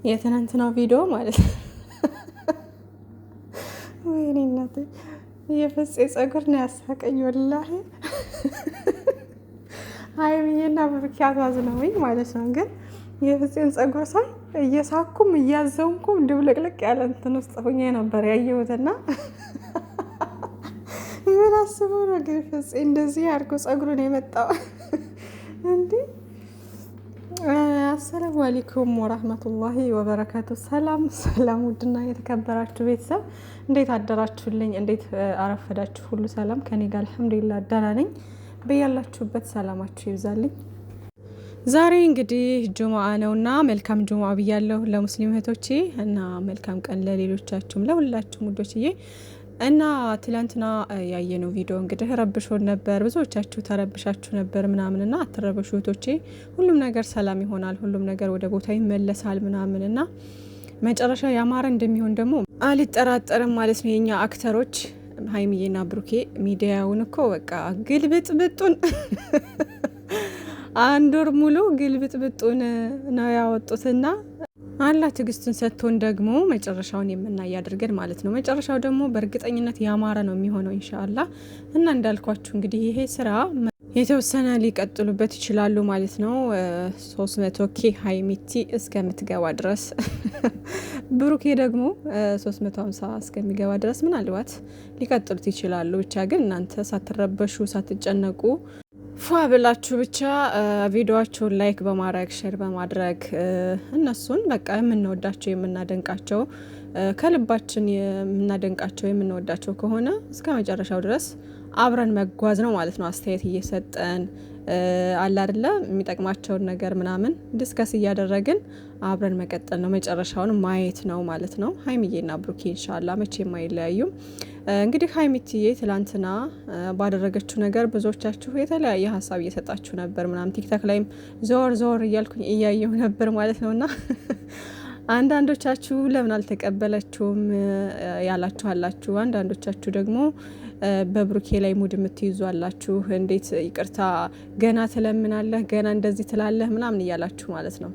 የትናንትናው ቪዲዮ ማለት ነው። ወይኔ እናቴ የፍፄ ጸጉር ነው ያሳቀኝ ወላሂ። ሀይሚዬና ብሩኬ አሳዝነውኝ ማለት ነው። ግን የፍፄን ጸጉር ሳይ እየሳኩም እያዘንኩም ድብልቅልቅ ያለ እንትን ውስጥ ሆኜ ነበር ያየሁትና ምን አስበው ነው ግን ፍፄ እንደዚህ አድርጎ ጸጉሩን የመጣው እንዲህ። አሰላሙ አለይኩም ወራህመቱላሂ ወበረካቱ። ሰላም ሰላም፣ ውድና የተከበራችሁ ቤተሰብ እንዴት አደራችሁልኝ? እንዴት አረፈዳችሁ? ሁሉ ሰላም ከኔ ጋር አልሐምዱሊላህ ደህና ነኝ። በያላችሁበት ሰላማችሁ ይብዛልኝ። ዛሬ እንግዲህ ጁሙአ ነውና መልካም ጁሙአ ብያለሁ ለሙስሊም እህቶቼ እና መልካም ቀን ለሌሎቻችሁም ለሁላችሁም ውዶችዬ። እና ትላንትና ያየነው ቪዲዮ እንግዲህ ረብሾን ነበር። ብዙዎቻችሁ ተረብሻችሁ ነበር ምናምንና አትረበሹ እህቶቼ፣ ሁሉም ነገር ሰላም ይሆናል፣ ሁሉም ነገር ወደ ቦታ ይመለሳል ምናምንና መጨረሻ ያማረ እንደሚሆን ደግሞ አልጠራጠርም ማለት ነው። የኛ አክተሮች ሀይሚዬና ብሩኬ ሚዲያውን እኮ በቃ ግልብጥብጡን አንድ ወር ሙሉ ግልብጥብጡን ነው ያወጡትና አላህ ትዕግስቱን ሰጥቶን ደግሞ መጨረሻውን የምናይ ያድርገን ማለት ነው። መጨረሻው ደግሞ በእርግጠኝነት ያማረ ነው የሚሆነው ኢንሻአላህ። እና እንዳልኳችሁ እንግዲህ ይሄ ስራ የተወሰነ ሊቀጥሉበት ይችላሉ ማለት ነው። 300K ሀይሚቲ እስከምትገባ ድረስ ብሩኬ ደግሞ 350 እስከሚገባ ድረስ ምናልባት ሊቀጥሉት ይችላሉ። ብቻ ግን እናንተ ሳትረበሹ ሳትጨነቁ ፏ ብላችሁ ብቻ ቪዲዮዋቸውን ላይክ በማድረግ ሼር በማድረግ እነሱን በቃ የምንወዳቸው የምናደንቃቸው ከልባችን የምናደንቃቸው የምንወዳቸው ከሆነ እስከ መጨረሻው ድረስ አብረን መጓዝ ነው ማለት ነው። አስተያየት እየሰጠን አለ አይደለ የሚጠቅማቸውን ነገር ምናምን ዲስከስ እያደረግን አብረን መቀጠል ነው፣ መጨረሻውን ማየት ነው ማለት ነው። ሀይሚዬና ብሩኬ ኢንሻአላህ መቼም አይለያዩም። እንግዲህ ሀይሚትዬ ትላንትና ባደረገችው ነገር ብዙዎቻችሁ የተለያየ ሀሳብ እየሰጣችሁ ነበር ምናምን። ቲክታክ ላይም ዞር ዞር እያልኩኝ እያየሁ ነበር ማለት ነውና አንዳንዶቻችሁ ለምን አልተቀበለችውም ያላችሁ አላችሁ። አንዳንዶቻችሁ ደግሞ በብሩኬ ላይ ሙድ የምትይዙ አላችሁ። እንዴት ይቅርታ ገና ትለምናለህ፣ ገና እንደዚህ ትላለህ ምናምን እያላችሁ ማለት ነው።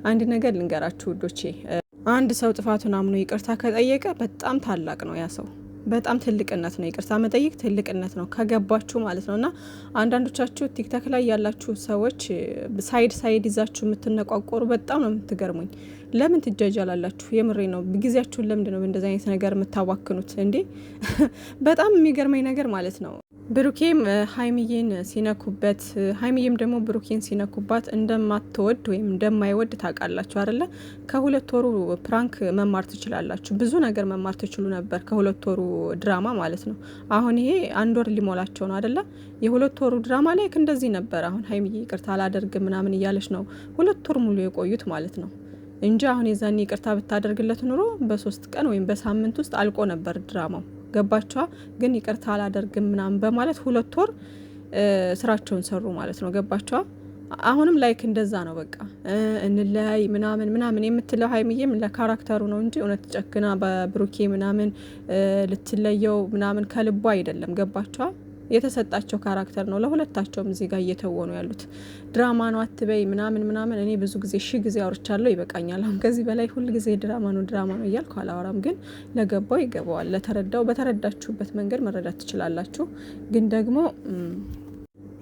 አንድ ነገር ልንገራችሁ ውዶቼ፣ አንድ ሰው ጥፋቱን አምኖ ይቅርታ ከጠየቀ በጣም ታላቅ ነው ያ ሰው። በጣም ትልቅነት ነው። ይቅርታ መጠየቅ ትልቅነት ነው ከገባችሁ ማለት ነው። እና አንዳንዶቻችሁ ቲክታክ ላይ ያላችሁ ሰዎች ሳይድ ይዛችሁ የምትነቋቆሩ በጣም ነው የምትገርሙኝ። ለምን ትጃጃላላችሁ? የምሬ ነው። ጊዜያችሁን ለምንድን ነው እንደዚህ አይነት ነገር የምታዋክኑት እንዴ? በጣም የሚገርመኝ ነገር ማለት ነው ብሩኬም ሀይሚዬን ሲነኩበት፣ ሀይሚዬም ደግሞ ብሩኬን ሲነኩባት እንደማትወድ ወይም እንደማይወድ ታውቃላችሁ አይደለ? ከሁለት ወሩ ፕራንክ መማር ትችላላችሁ። ብዙ ነገር መማር ትችሉ ነበር ከሁለት ወሩ ድራማ ማለት ነው። አሁን ይሄ አንድ ወር ሊሞላቸው ነው አይደለ? የሁለት ወሩ ድራማ ላይ እንደዚህ ነበር። አሁን ሀይሚዬ ይቅርታ አላደርግም ምናምን እያለች ነው ሁለት ወር ሙሉ የቆዩት ማለት ነው እንጂ አሁን የዛኔ ይቅርታ ብታደርግለት ኑሮ በ3 ቀን ወይም በሳምንት ውስጥ አልቆ ነበር ድራማው። ገባችኋ? ግን ይቅርታ አላደርግም ምናምን በማለት ሁለት ወር ስራቸውን ሰሩ ማለት ነው። ገባችኋ? አሁንም ላይክ እንደዛ ነው በቃ እንለያይ ምናምን የምትለው ሀይሚዬም ለካራክተሩ ነው እንጂ እውነት ጨክና በብሩኬ ምናምን ልትለየው ምናምን ከልቧ አይደለም። ገባችኋ? የተሰጣቸው ካራክተር ነው። ለሁለታቸውም እዚህ ጋር እየተወኑ ያሉት ድራማ ነው አትበይ ምናምን። እኔ ብዙ ጊዜ ጊዜ አውርቻለሁ፣ ይበቃኛል። አሁን ከዚህ በላይ ሁል ጊዜ ድራማ ነው እያልኩ አላወራም። ግን ለገባው ይገባዋል፣ ለተረዳው በተረዳችሁበት መንገድ መረዳት ትችላላችሁ። ግን ደግሞ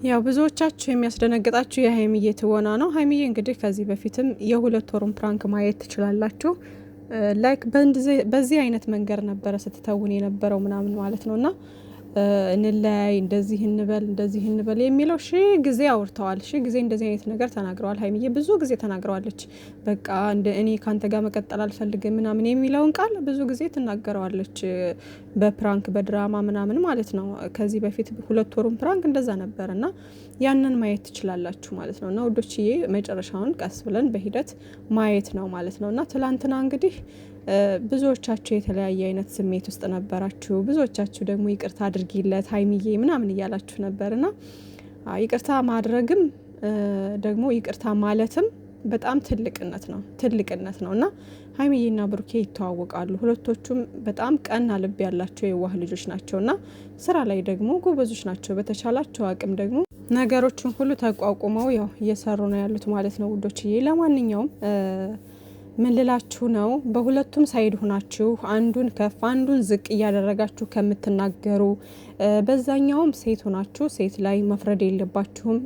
ያው ብዙዎቻችሁ የሚያስደነግጣችሁ የሀይሚዬ ትወና ነው። ሀይሚዬ እንግዲህ ከዚህ በፊትም የሁለት ወሩን ፕራንክ ማየት ትችላላችሁ። ላይክ በዚህ አይነት መንገድ ነበረ ስትተውን የነበረው ምናምን ማለት ነውና እንለያይ እንደዚህ እንበል የሚለው ጊዜ አውርተዋል። ጊዜ እንደዚህ አይነት ነገር ተናግረዋል። ሀይሚዬ ብዙ ጊዜ ተናግረዋለች። በቃ እኔ ካንተ ጋር መቀጠል አልፈልግም ምናምን የሚለውን ቃል ብዙ ጊዜ ትናገረዋለች። በፕራንክ በድራማ ምናምን ማለት ነው። ከዚህ በፊት ሁለት ወሩን ፕራንክ እንደዛ ነበር እና ያንን ማየት ትችላላችሁ ማለት ነው። እና ውዶችዬ መጨረሻውን ቀስ ብለን በሂደት ማየት ነው ማለት ነው። እና ትላንትና እንግዲህ ብዙዎቻችሁ የተለያየ አይነት ስሜት ውስጥ ነበራችሁ። ብዙዎቻችሁ ደግሞ ይቅርታ አድርጊለት ሀይሚዬ ምናምን እያላችሁ ነበርና ይቅርታ ማድረግም ደግሞ ይቅርታ ማለትም በጣም ትልቅነት ነው። እና ሀይሚዬና ብሩኬ ይተዋወቃሉ። ሁለቶቹም በጣም ቀና ልብ ያላቸው የዋህ ልጆች ናቸውና ስራ ላይ ደግሞ ጎበዞች ናቸው። በተቻላቸው አቅም ደግሞ ነገሮችን ሁሉ ተቋቁመው ያው እየሰሩ ነው ያሉት ማለት ነው ውዶችዬ። ለማንኛውም ምን ልላችሁ ነው? በሁለቱም ሳይድ ሆናችሁ አንዱን ከፍ አንዱን ዝቅ እያደረጋችሁ ከምትናገሩ በዛኛውም ሴት ሆናችሁ ሴት ላይ መፍረድ የለባችሁም።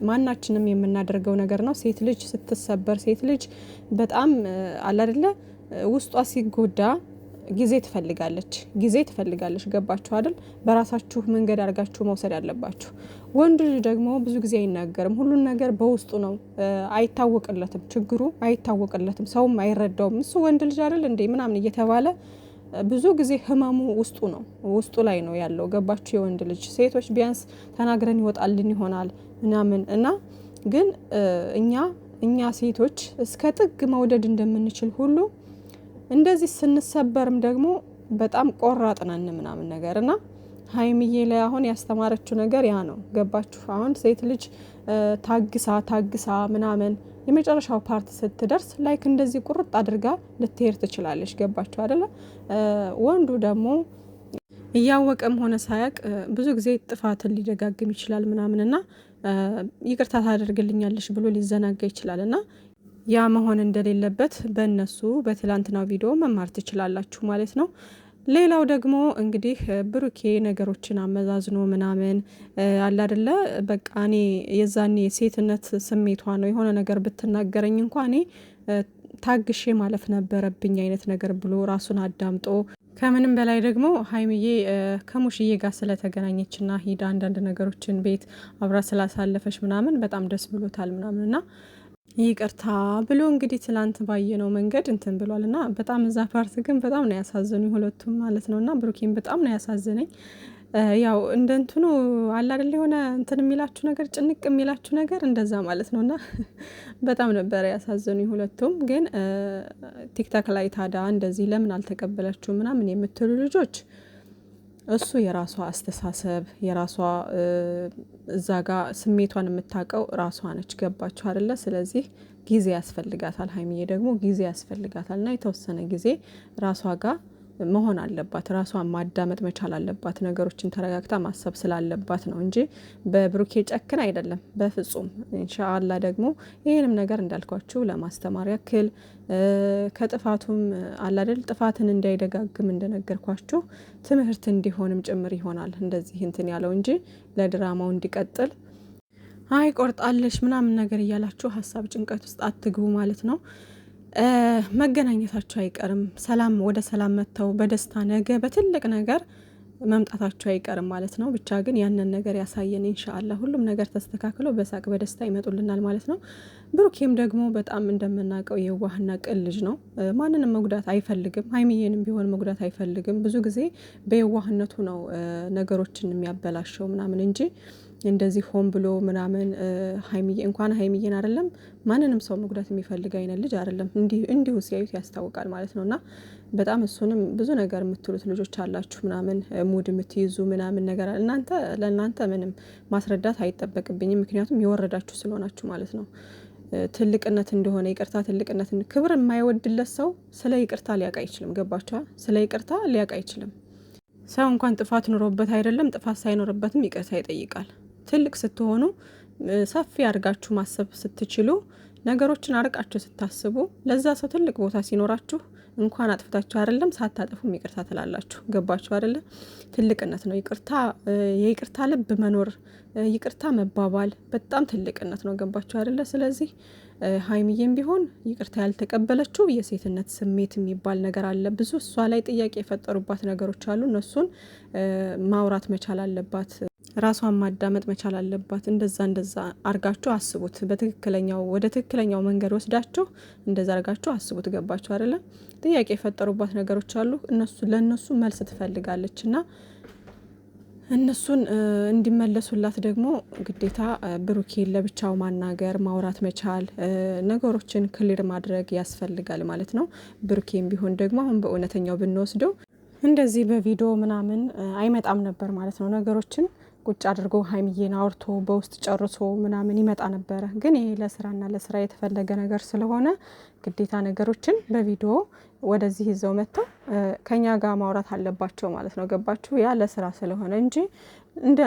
ማናችንም የምናደርገው ነገር ነው። ሴት ልጅ ስትሰበር፣ ሴት ልጅ በጣም አላደለ ውስጧ ሲጎዳ ጊዜ ትፈልጋለች። ገባችሁ አይደል? በራሳችሁ መንገድ አድርጋችሁ መውሰድ ያለባችሁ። ወንድ ልጅ ደግሞ ብዙ ጊዜ አይናገርም። ሁሉን ነገር በውስጡ ነው። አይታወቅለትም፣ ችግሩ አይታወቅለትም፣ ሰውም አይረዳውም። እሱ ወንድ ልጅ አይደል እንዴ ምናምን እየተባለ ብዙ ጊዜ ህመሙ ውስጡ ላይ ነው ያለው። ገባችሁ? የወንድ ልጅ ሴቶች ቢያንስ ተናግረን ይወጣልን ይሆናል ምናምን እና ግን እኛ ሴቶች እስከ ጥግ መውደድ እንደምንችል ሁሉ እንደዚህ ስንሰበርም ደግሞ በጣም ቆራጥ ነን ምናምን ነገር እና ሀይሚዬ ላይ አሁን ያስተማረችው ነገር ያ ነው። ገባችሁ? አሁን ሴት ልጅ ታግሳ ምናምን የመጨረሻው ፓርት ስትደርስ ላይክ እንደዚህ ቁርጥ አድርጋ ልትሄድ ትችላለች። ገባችሁ አይደለ? ወንዱ ደግሞ እያወቀም ሆነ ሳያቅ ብዙ ጊዜ ጥፋትን ሊደጋግም ይችላል ምናምን እና ይቅርታ ታደርግልኛለሽ ብሎ ሊዘናጋ ይችላል እና ያ መሆን እንደሌለበት በእነሱ በትላንትናው ቪዲዮ መማር ትችላላችሁ ማለት ነው። ሌላው ደግሞ እንግዲህ ብሩኬ ነገሮችን አመዛዝኖ ምናምን አላደለ በቃ እኔ የዛኔ የሴትነት ስሜቷ ነው የሆነ ነገር ብትናገረኝ እንኳ እኔ ታግሼ ማለፍ ነበረብኝ አይነት ነገር ብሎ ራሱን አዳምጦ ከምንም በላይ ደግሞ ሀይሚዬ ከሙሽዬ ጋር ስለተገናኘችና ሂዳ አንዳንድ ነገሮችን ቤት አብራ ስላሳለፈች ምናምን በጣም ደስ ብሎታል ምናምን እና ይቅርታ ብሎ እንግዲህ ትላንት ባየነው መንገድ እንትን ብሏል እና በጣም እዛ ፓርት ግን በጣም ነው ያሳዘኑ ሁለቱም ማለት ነው። እና ብሩኬን በጣም ነው ያሳዘነኝ። ያው እንደ እንትኑ አለ አይደል የሆነ እንትን የሚላችሁ ነገር ጭንቅ የሚላችሁ ነገር እንደዛ ማለት ነው። እና በጣም ነበረ ያሳዘኑ ሁለቱም። ግን ቲክታክ ላይ ታዲያ እንደዚህ ለምን አልተቀበላችሁ ምናምን የምትሉ ልጆች እሱ የራሷ አስተሳሰብ የራሷ እዛ ጋር ስሜቷን የምታውቀው ራሷ ነች። ገባችሁ አይደለ? ስለዚህ ጊዜ ያስፈልጋታል። ሀይሚዬ ደግሞ ጊዜ ያስፈልጋታል እና የተወሰነ ጊዜ ራሷ ጋር መሆን አለባት። ራሷን ማዳመጥ መቻል አለባት። ነገሮችን ተረጋግታ ማሰብ ስላለባት ነው እንጂ በብሩኬ ጨክን አይደለም በፍጹም። ኢንሻአላህ ደግሞ ይህንም ነገር እንዳልኳችሁ ለማስተማር ያክል ከጥፋቱም አላደል ጥፋትን እንዳይደጋግም እንደነገርኳችሁ ትምህርት እንዲሆንም ጭምር ይሆናል እንደዚህ እንትን ያለው እንጂ ለድራማው እንዲቀጥል አይ ቆርጣለሽ ምናምን ነገር እያላችሁ ሀሳብ ጭንቀት ውስጥ አትግቡ ማለት ነው። መገናኘታቸው አይቀርም። ወደ ሰላም መጥተው በደስታ ነገ በትልቅ ነገር መምጣታቸው አይቀርም ማለት ነው። ብቻ ግን ያንን ነገር ያሳየን ኢንሻአላህ። ሁሉም ነገር ተስተካክሎ በሳቅ በደስታ ይመጡልናል ማለት ነው። ብሩኬም ደግሞ በጣም እንደምናውቀው የዋህና ቅን ልጅ ነው። ማንንም መጉዳት አይፈልግም። ሀይሚዬንም ቢሆን መጉዳት አይፈልግም። ብዙ ጊዜ በየዋህነቱ ነው ነገሮችን የሚያበላሸው ምናምን እንጂ እንደዚህ ሆን ብሎ ምናምን ሀይሚዬን አይደለም ማንንም ሰው መጉዳት የሚፈልግ አይነት ልጅ አይደለም። እንዲሁ ሲያዩት ያስታውቃል ማለት ነው። እና በጣም እሱንም ብዙ ነገር የምትሉት ልጆች አላችሁ ምናምን ሙድ የምትይዙ ምናምን ነገር ለእናንተ ምንም ማስረዳት አይጠበቅብኝም። ምክንያቱም የወረዳችሁ ስለሆናችሁ ማለት ነው። ትልቅነት እንደሆነ ይቅርታ ትልቅነት ክብር የማይወድለት ሰው ስለ ይቅርታ ሊያውቅ አይችልም። ገባችኋል? ስለ ይቅርታ ሊያውቅ አይችልም። ሰው እንኳን ጥፋት ኑሮበት አይደለም ጥፋት ሳይኖርበትም ይቅርታ ይጠይቃል። ትልቅ ስትሆኑ ሰፊ አድርጋችሁ ማሰብ ስትችሉ ነገሮችን አርቃችሁ ስታስቡ ለዛ ሰው ትልቅ ቦታ ሲኖራችሁ እንኳን አጥፍታችሁ አይደለም ሳታጠፉም ይቅርታ ትላላችሁ። ገባችሁ አይደለ? ትልቅነት ነው ይቅርታ። የይቅርታ ልብ መኖር ይቅርታ መባባል በጣም ትልቅነት ነው። ገባችሁ አይደለ? ስለዚህ ሀይሚዬም ቢሆን ይቅርታ ያልተቀበለችው የሴትነት ስሜት የሚባል ነገር አለ። ብዙ እሷ ላይ ጥያቄ የፈጠሩባት ነገሮች አሉ። እነሱን ማውራት መቻል አለባት። ራሷን ማዳመጥ መቻል አለባት። እንደዛ አርጋችሁ አስቡት። ወደ ትክክለኛው መንገድ ወስዳችሁ እንደዛ አርጋችሁ አስቡት። ገባችሁ አይደለም? ጥያቄ የፈጠሩባት ነገሮች አሉ። ለእነሱ መልስ ትፈልጋለች እና እነሱን እንዲመለሱላት ደግሞ ግዴታ ብሩኬን ለብቻው ማናገር ማውራት መቻል ነገሮችን ክሊር ማድረግ ያስፈልጋል ማለት ነው። ብሩኬን ቢሆን ደግሞ አሁን በእውነተኛው ብንወስደው እንደዚህ በቪዲዮ ምናምን አይመጣም ነበር ማለት ነው። ነገሮችን ቁጭ አድርጎ ሀይሚዬን አውርቶ በውስጥ ጨርሶ ምናምን ይመጣ ነበረ። ግን ይሄ ለስራና ለስራ የተፈለገ ነገር ስለሆነ ግዴታ ነገሮችን በቪዲዮ ወደዚህ ይዘው መጥተው ከኛ ጋር ማውራት አለባቸው ማለት ነው። ገባችሁ? ያ ለስራ ስለሆነ እንጂ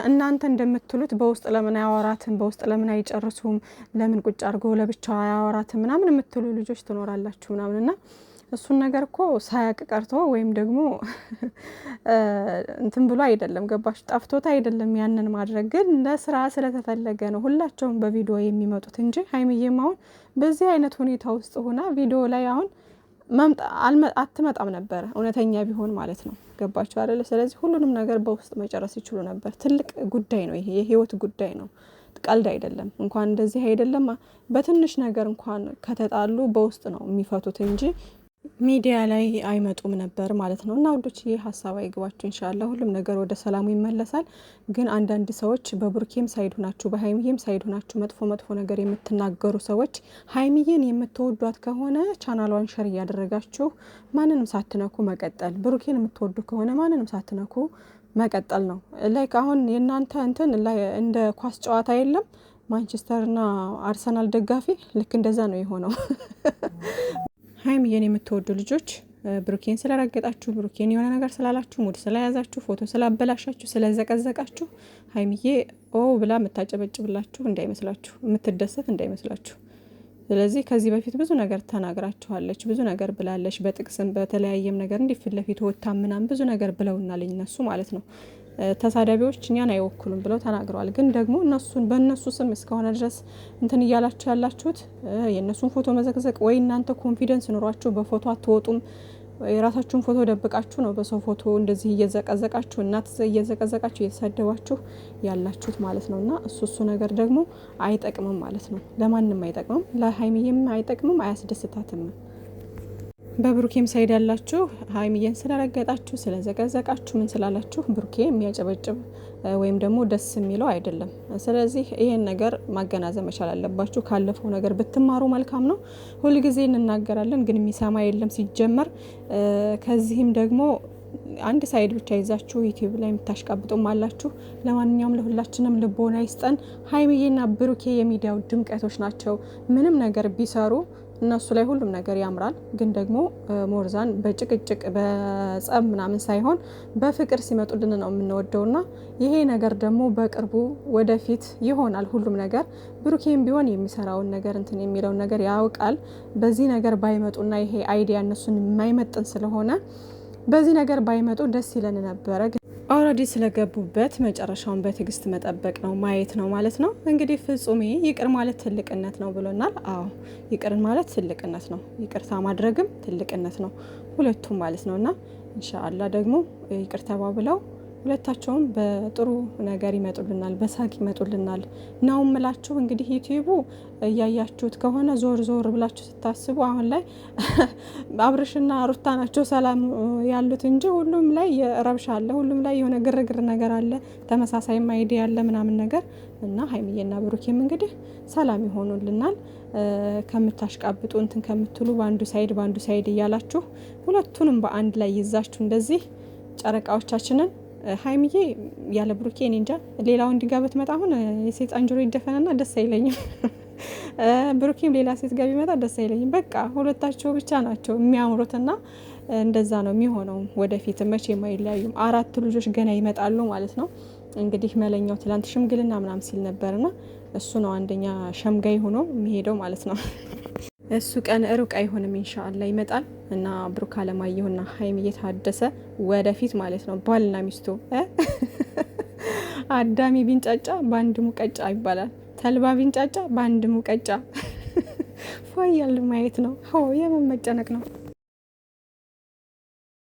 እናንተ እንደምትሉት በውስጥ ለምን አያወራትም፣ በውስጥ ለምን አይጨርሱም፣ ለምን ቁጭ አድርጎ ለብቻው አያወራትም ምናምን የምትሉ ልጆች ትኖራላችሁ ምናምንና እሱን ነገር እኮ ሳያቅ ቀርቶ ወይም ደግሞ እንትን ብሎ አይደለም። ገባሽ? ጠፍቶት አይደለም ያንን ማድረግ፣ ግን ለስራ ስለተፈለገ ነው ሁላቸውም በቪዲዮ የሚመጡት እንጂ ሀይሚዬም አሁን በዚህ አይነት ሁኔታ ውስጥ ሆና ቪዲዮ ላይ አሁን አትመጣም ነበረ፣ እውነተኛ ቢሆን ማለት ነው። ገባችሁ አይደለ? ስለዚህ ሁሉንም ነገር በውስጥ መጨረስ ይችሉ ነበር። ትልቅ ጉዳይ ነው ይሄ፣ የህይወት ጉዳይ ነው፣ ቀልድ አይደለም። እንኳን እንደዚህ አይደለም በትንሽ ነገር እንኳን ከተጣሉ በውስጥ ነው የሚፈቱት እንጂ ሚዲያ ላይ አይመጡም ነበር ማለት ነው። እና ውዶች ይህ ሀሳብ አይግባችሁ። ኢንሻአላህ ሁሉም ነገር ወደ ሰላሙ ይመለሳል። ግን አንዳንድ ሰዎች በብሩኬም ሳይድ ሆናችሁ በሀይሚዬም ሳይድ ሆናችሁ መጥፎ ነገር የምትናገሩ ሰዎች ሀይሚዬን የምትወዷት ከሆነ ቻናሏን ሸር እያደረጋችሁ ማንንም ሳትነኩ መቀጠል፣ ብሩኬን የምትወዱ ከሆነ ማንንም ሳትነኩ መቀጠል ነው። ላይክ አሁን የእናንተ እንትን እንደ ኳስ ጨዋታ የለም ማንቸስተርና አርሰናል ደጋፊ ልክ እንደዛ ነው የሆነው። ሀይሚዬን የምትወዱ ልጆች ብሩኬን ስለረገጣችሁ፣ ብሩኬን የሆነ ነገር ስላላችሁ፣ ሙድ ስለያዛችሁ፣ ፎቶ ስላበላሻችሁ፣ ስለዘቀዘቃችሁ ሀይሚዬ ብላ የምታጨበጭብላችሁ እንዳይመስላችሁ፣ የምትደሰት እንዳይመስላችሁ። ስለዚህ ከዚህ በፊት ብዙ ነገር ተናግራችኋለች፣ ብዙ ነገር ብላለች። በጥቅስም በተለያየም ነገር እንዲፊት ለፊት ወታ ምናምን ብዙ ነገር ብለውናል እነሱ ማለት ነው። ተሳዳቢዎች እኛን አይወክሉም ብለው ተናግረዋል። ግን ደግሞ እነሱን በእነሱ ስም እስከሆነ ድረስ እንትን እያላችሁ ያላችሁት የእነሱን ፎቶ መዘቅዘቅ፣ ወይ እናንተ ኮንፊደንስ ኑሯችሁ በፎቶ አትወጡም፣ የራሳችሁን ፎቶ ደብቃችሁ ነው በሰው ፎቶ እንደዚህ እየዘቀዘቃችሁ እናት እየዘቀዘቃችሁ እየተሳደባችሁ ያላችሁት ማለት ነው። እና እሱ ነገር ደግሞ አይጠቅምም ማለት ነው። ለማንም አይጠቅምም፣ ለሀይሚዬም አይጠቅምም፣ አያስደስታትም። በብሩኬም ሳይድ ያላችሁ ሀይሚዬን ስለረገጣችሁ ስለዘቀዘቃችሁ ምን ስላላችሁ ብሩኬ የሚያጨበጭብ ወይም ደግሞ ደስ የሚለው አይደለም። ስለዚህ ይሄን ነገር ማገናዘብ መቻል አለባችሁ። ካለፈው ነገር ብትማሩ መልካም ነው። ሁልጊዜ እንናገራለን ግን የሚሰማ የለም ሲጀመር። ከዚህም ደግሞ አንድ ሳይድ ብቻ ይዛችሁ ዩቲዩብ ላይ የምታሽቃብጡም አላችሁ። ለማንኛውም ለሁላችንም ልቦና ይስጠን። ሀይሚዬና ብሩኬ የሚዲያው ድምቀቶች ናቸው። ምንም ነገር ቢሰሩ እነሱ ላይ ሁሉም ነገር ያምራል። ግን ደግሞ ሞርዛን በጭቅጭቅ በጸብ ምናምን ሳይሆን በፍቅር ሲመጡልን ነው የምንወደውና ይሄ ነገር ደግሞ በቅርቡ ወደፊት ይሆናል ሁሉም ነገር። ብሩኬም ቢሆን የሚሰራውን ነገር እንትን የሚለውን ነገር ያውቃል። በዚህ ነገር ባይመጡና ይሄ አይዲያ እነሱን የማይመጥን ስለሆነ በዚህ ነገር ባይመጡ ደስ ይለን ነበረ። ኦልሬዲ ስለገቡበት መጨረሻውን በትዕግስት መጠበቅ ነው ማየት ነው ማለት ነው። እንግዲህ ፍጹሜ ይቅር ማለት ትልቅነት ነው ብሎናል። አዎ ይቅር ማለት ትልቅነት ነው። ይቅርታ ማድረግም ትልቅነት ነው፣ ሁለቱም ማለት ነውና ኢንሻአላህ ደግሞ ይቅር ተባብለው ሁለታቸውም በጥሩ ነገር ይመጡልናል፣ በሳቅ ይመጡልናል ነው ምላችሁ። እንግዲህ ዩቲዩቡ እያያችሁት ከሆነ ዞር ብላችሁ ስታስቡ አሁን ላይ አብርሽና ሩታ ናቸው ሰላም ያሉት እንጂ ሁሉም ላይ ረብሻ አለ፣ ሁሉም ላይ የሆነ ግርግር ነገር አለ፣ ተመሳሳይ አይዲያ ያለ ምናምን ነገር እና ሀይሚዬና ብሩኬም እንግዲህ ሰላም ይሆኑልናል። ከምታሽቃብጡ እንትን ከምትሉ በአንዱ ሳይድ እያላችሁ ሁለቱንም በአንድ ላይ ይዛችሁ እንደዚህ ጨረቃዎቻችንን ሀይሚዬ ያለ ብሩኬ እኔ እንጃ ሌላ ወንድ ጋር ብትመጣ አሁን የሴጣን ጆሮ ይደፈንና ደስ አይለኝም። ብሩኬም ሌላ ሴት ጋር ቢመጣ ደስ አይለኝም። በቃ ሁለታቸው ብቻ ናቸው የሚያምሩትና እንደዛ ነው የሚሆነው። ወደፊት መቼም አይለያዩም። 4 ልጆች ገና ይመጣሉ ማለት ነው። እንግዲህ መለኛው ትላንት ሽምግልና ምናምን ሲል ነበርና እሱ ነው አንደኛ ሸምጋይ ሆኖ የሚሄደው ማለት ነው። እሱ ቀን ሩቅ አይሆንም ኢንሻአላህ ይመጣል እና ብሩክ አለማየሁና ሀይሚዬ ታደሰ ወደፊት ማለት ነው ባልና ሚስቱ። አዳሚ ቢንጫጫ በአንድ ሙቀጫ ይባላል። ተልባ ቢንጫጫ በአንድ ሙቀጫ ፎያል ማየት ነው። የምን መጨነቅ ነው?